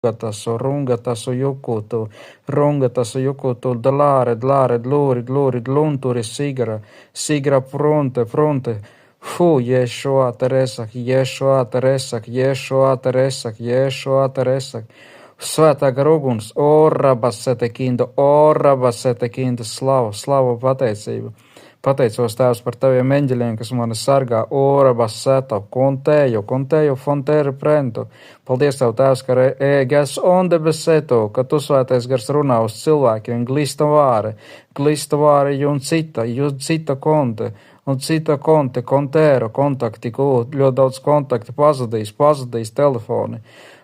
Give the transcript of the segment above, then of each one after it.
Rungataso yokoto, rongataso yokoto, dlare, dlori, dlontore, sigra fronte. Fu, Yeshua Teresak, Svētā garuguns, orabasete kinda, slavu pateicību. Pateicos, Tēvs, par taviem eņģeļiem, kas mani sargā, orabaseta, kontējo, fontere prento. Paldies Tev, Tēvs, ka ēgas onde beseto, ka Tu svētais gars runā uz cilvēkiem, glista vāre, un cita konte. Un cita kontēra, kontakti, ļoti daudz kontakti pazudīs telefoni.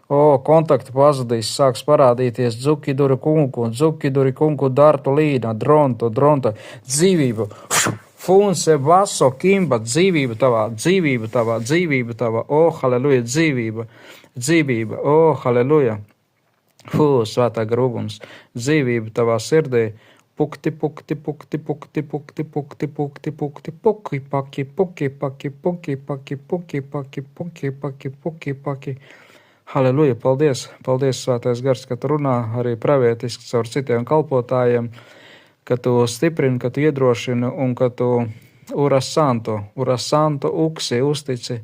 Kontakti pazudīs, sāks parādīties dzukiduri kungu, dartu līna, dronta, dzīvība. Funse, vaso, kimba, dzīvība tavā, halleluja, dzīvība, halleluja. Svētā garugums, dzīvība tavā sirdī. Pukti, paki. Halleluja, paldies, svētais gars, ka Tu runā arī pravietiski caur citiem kalpotājiem, ka Tu stiprini, ka Tu iedrošini un ka Tu uras santo uksi, uztici,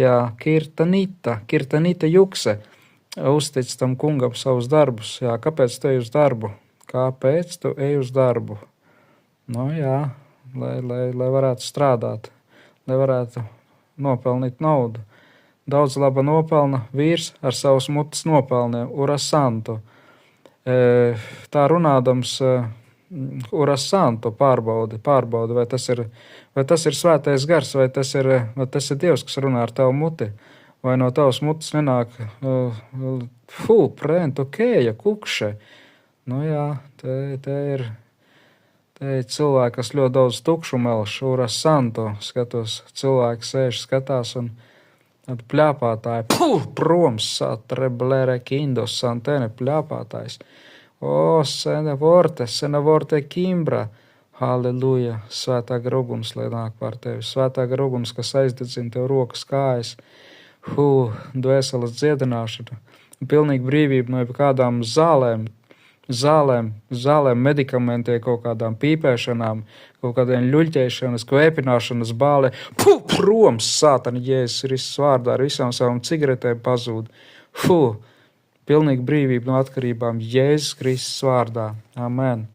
jā, kirtanita jukse. Uztic tam kungam savus darbus. Jā, kāpēc tu ej uz darbu? Nu jā, lai varētu strādāt, lai varētu nopelnīt naudu. Daudz laba nopelna vīrs ar savus mutes nopelniem, urasanto. Tā runādams, urasanto pārbaudi, vai tas ir svētais gars, vai tas ir Dievs, kas runā ar tavu muti. Vai no tavas mutes nenāk prento, kēja, kukše. Nu jā, te ir cilvēki, kas ļoti daudz tukšumelš, urasanto, skatos, cilvēki sēž, skatās un pļāpātāji, proms, satreblere, kindos, santene, pļāpātājs. Sena vorte, kimbra. Halleluja, svētā garugums, lai nāk pār tevi. Svētā garugums, kas aizdedzina tev rokas, kājas. Dvēseles dziedināšana, pilnīgi brīvība no kādām zālēm, medikamentiem, kaut kādām pīpēšanām, kaut kādiem ļuļķēšanas, kvēpināšanas bālē. Proms, sātani, Jēzus Kristus vārdā ar visām savām cigaretēm pazūd. Pilnīgi brīvība no atkarībām Jēzus Kristus vārdā. Amen.